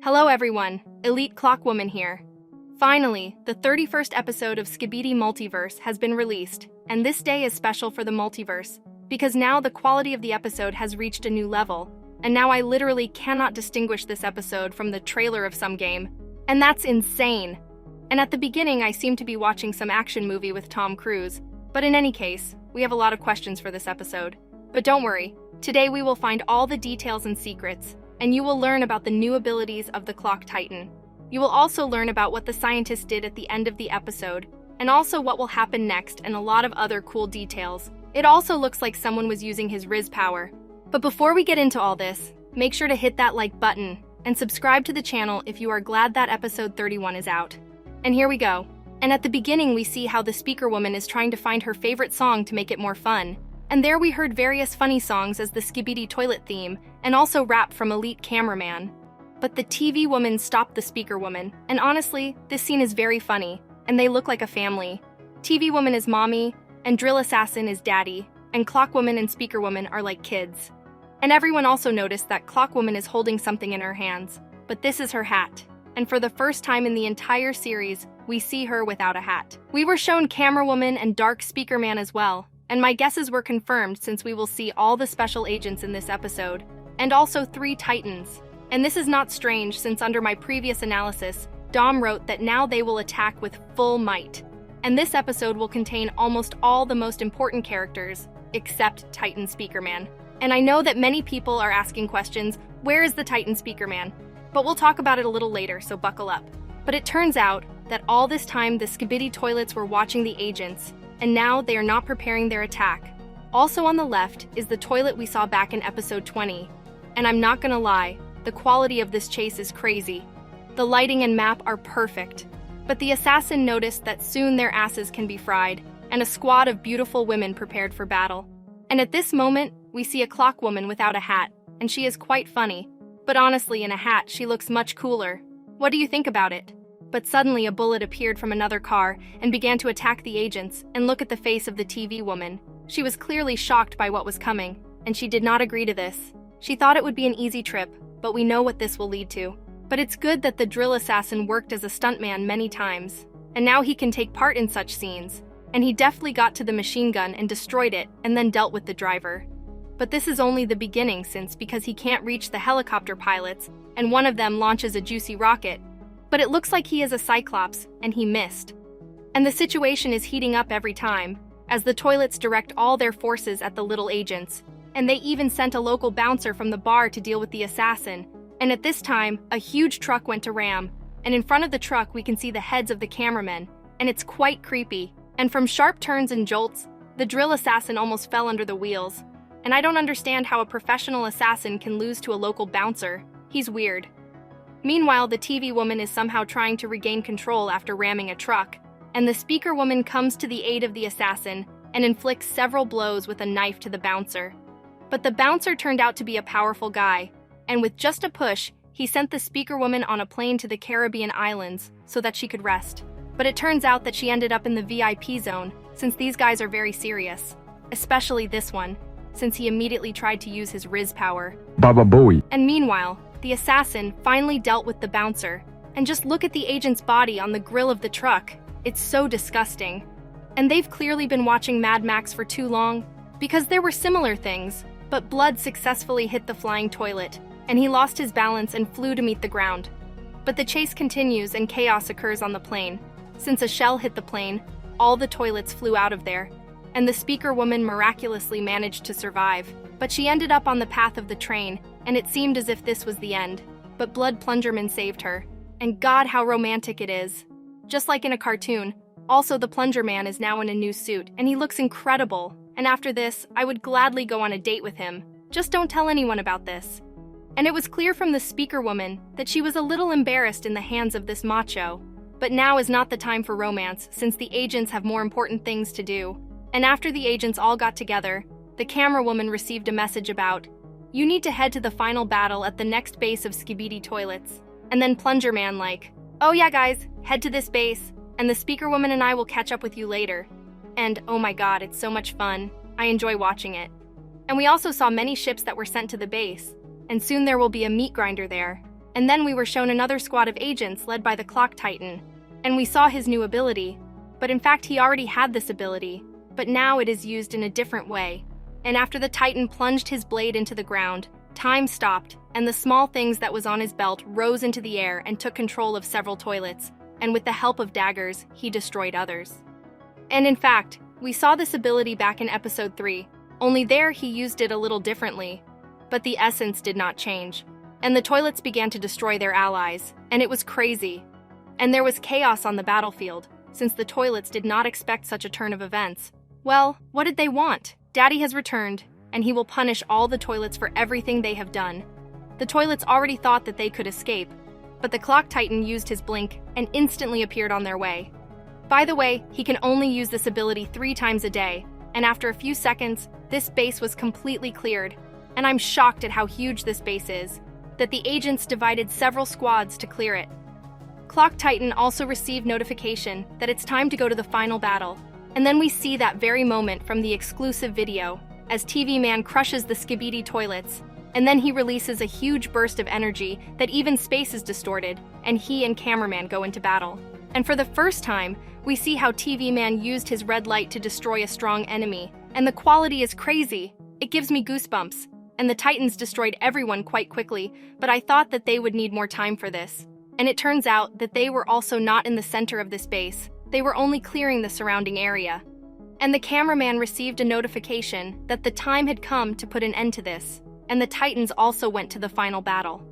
Hello everyone, Elite Clockwoman here. Finally, the 31st episode of SKIBIDI Multiverse has been released, and this day is special for the multiverse, because now the quality of the episode has reached a new level, and now I literally cannot distinguish this episode from the trailer of some game, and that's insane. And at the beginning I seem to be watching some action movie with Tom Cruise, but in any case, we have a lot of questions for this episode. But don't worry, today we will find all the details and secrets, and you will learn about the new abilities of the Clock Titan. You will also learn about what the scientist did at the end of the episode, and also what will happen next and a lot of other cool details. It also looks like someone was using his Riz power. But before we get into all this, make sure to hit that like button and subscribe to the channel if you are glad that episode 31 is out. And here we go. And at the beginning we see how the speaker woman is trying to find her favorite song to make it more fun. And there we heard various funny songs as the SKIBIDI toilet theme, and also rap from Elite Cameraman. But the TV woman stopped the speaker woman, and honestly, this scene is very funny, and they look like a family. TV woman is mommy, and drill assassin is daddy, and Clockwoman and speaker woman are like kids. And everyone also noticed that Clockwoman is holding something in her hands, but this is her hat. And for the first time in the entire series, we see her without a hat. We were shown camera woman and dark speaker man as well, and my guesses were confirmed since we will see all the special agents in this episode, and also 3 Titans. And this is not strange since under my previous analysis, Dom wrote that now they will attack with full might. And this episode will contain almost all the most important characters, except Titan Speaker Man. And I know that many people are asking questions, where is the Titan Speaker Man? But we'll talk about it a little later, so buckle up. But it turns out that all this time the SKIBIDI toilets were watching the agents, and now they are not preparing their attack. Also on the left is the toilet we saw back in episode 20. And I'm not gonna lie, the quality of this chase is crazy. The lighting and map are perfect. But the assassin noticed that soon their asses can be fried, and a squad of beautiful women prepared for battle. And at this moment, we see a Clockwoman without a hat, and she is quite funny. But honestly, in a hat, she looks much cooler. What do you think about it? But suddenly a bullet appeared from another car and began to attack the agents, and look at the face of the TV woman. She was clearly shocked by what was coming, and she did not agree to this. She thought it would be an easy trip, but we know what this will lead to. But it's good that the drill assassin worked as a stuntman many times, and now he can take part in such scenes. And he deftly got to the machine gun and destroyed it, and then dealt with the driver. But this is only the beginning because he can't reach the helicopter pilots, and one of them launches a juicy rocket. But it looks like he is a Cyclops, and he missed. And the situation is heating up every time, as the toilets direct all their forces at the little agents. And they even sent a local bouncer from the bar to deal with the assassin. And at this time, a huge truck went to ram, and in front of the truck we can see the heads of the cameramen, and it's quite creepy. And from sharp turns and jolts, the drill assassin almost fell under the wheels. And I don't understand how a professional assassin can lose to a local bouncer. He's weird. Meanwhile, the TV woman is somehow trying to regain control after ramming a truck, and the speaker woman comes to the aid of the assassin and inflicts several blows with a knife to the bouncer. But the bouncer turned out to be a powerful guy, and with just a push, he sent the speaker woman on a plane to the Caribbean islands so that she could rest. But it turns out that she ended up in the VIP zone, since these guys are very serious. Especially this one, since he immediately tried to use his Riz power. Baba Booey. And meanwhile, the assassin finally dealt with the bouncer. And just look at the agent's body on the grill of the truck. It's so disgusting. And they've clearly been watching Mad Max for too long, because there were similar things, but blood successfully hit the flying toilet, and he lost his balance and flew to meet the ground. But the chase continues and chaos occurs on the plane. Since a shell hit the plane, all the toilets flew out of there, and the speaker woman miraculously managed to survive. But she ended up on the path of the train, and it seemed as if this was the end. But Blood Plungerman saved her, and God, how romantic it is. Just like in a cartoon, also the Plunger Man is now in a new suit, and he looks incredible. And after this, I would gladly go on a date with him. Just don't tell anyone about this. And it was clear from the speaker woman that she was a little embarrassed in the hands of this macho. But now is not the time for romance, since the agents have more important things to do. And after the agents all got together, the camera woman received a message about, you need to head to the final battle at the next base of SKIBIDI toilets. And then Plunger Man like, oh yeah guys, head to this base, and the speaker woman and I will catch up with you later. And oh my god, it's so much fun. I enjoy watching it. And we also saw many ships that were sent to the base, and soon there will be a meat grinder there. And then we were shown another squad of agents led by the Clock Titan. And we saw his new ability. But in fact, he already had this ability. But now it is used in a different way. And after the Titan plunged his blade into the ground, time stopped, and the small things that was on his belt rose into the air and took control of several toilets. And with the help of daggers, he destroyed others. And in fact, we saw this ability back in episode 3, only there he used it a little differently. But the essence did not change. And the toilets began to destroy their allies, and it was crazy. And there was chaos on the battlefield, since the toilets did not expect such a turn of events. Well, what did they want? Daddy has returned, and he will punish all the toilets for everything they have done. The toilets already thought that they could escape, but the Clock Titan used his blink and instantly appeared on their way. By the way, he can only use this ability 3 times a day, and after a few seconds, this base was completely cleared. And I'm shocked at how huge this base is, that the agents divided several squads to clear it. Clock Titan also received notification that it's time to go to the final battle, and then we see that very moment from the exclusive video, as TV Man crushes the SKIBIDI toilets, and then he releases a huge burst of energy that even space is distorted, and he and Cameraman go into battle. And for the first time, we see how TV Man used his red light to destroy a strong enemy, and the quality is crazy. It gives me goosebumps. And the Titans destroyed everyone quite quickly, but I thought that they would need more time for this. And it turns out that they were also not in the center of this base. They were only clearing the surrounding area. And the Cameraman received a notification that the time had come to put an end to this, and the Titans also went to the final battle.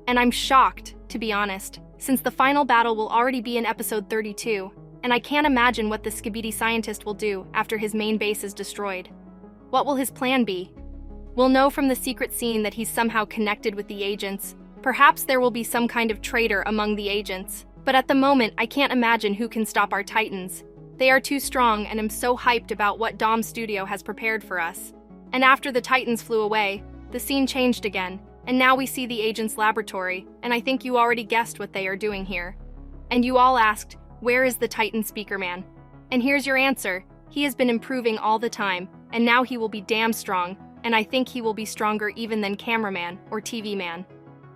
And I'm shocked, to be honest, since the final battle will already be in episode 32, and I can't imagine what the SKIBIDI scientist will do after his main base is destroyed. What will his plan be? We'll know from the secret scene that he's somehow connected with the agents. Perhaps there will be some kind of traitor among the agents. But at the moment, I can't imagine who can stop our Titans. They are too strong, and I'm so hyped about what domstudio has prepared for us. And after the Titans flew away, the scene changed again, and now we see the agents' laboratory, and I think you already guessed what they are doing here. And you all asked, where is the Titan Speaker Man? And here's your answer. He has been improving all the time, and now he will be damn strong. And I think he will be stronger even than Cameraman or TV Man.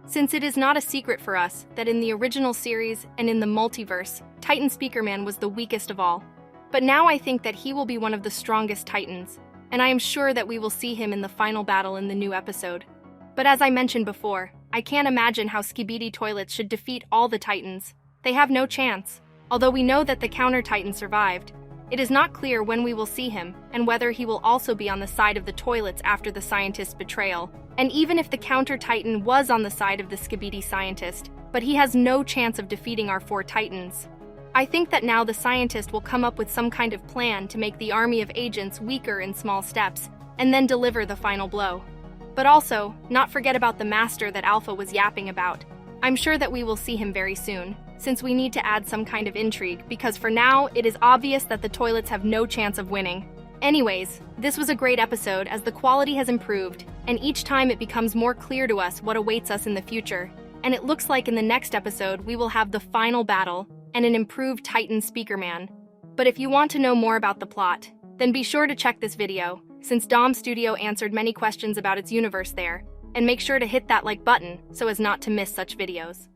Since it is not a secret for us that in the original series and in the multiverse, Titan Speaker Man was the weakest of all. But now I think that he will be one of the strongest Titans, and I am sure that we will see him in the final battle in the new episode. But as I mentioned before, I can't imagine how SKIBIDI toilets should defeat all the Titans. They have no chance. Although we know that the Counter Titan survived, it is not clear when we will see him, and whether he will also be on the side of the toilets after the scientist's betrayal. And even if the Counter Titan was on the side of the SKIBIDI scientist, but he has no chance of defeating our 4 Titans. I think that now the scientist will come up with some kind of plan to make the army of agents weaker in small steps, and then deliver the final blow. But also, not forget about the master that Alpha was yapping about. I'm sure that we will see him very soon, since we need to add some kind of intrigue, because for now, it is obvious that the toilets have no chance of winning. Anyways, this was a great episode as the quality has improved, and each time it becomes more clear to us what awaits us in the future. And it looks like in the next episode we will have the final battle and an improved Titan Speaker Man. But if you want to know more about the plot, then be sure to check this video, since domstudio answered many questions about its universe there, and make sure to hit that like button so as not to miss such videos.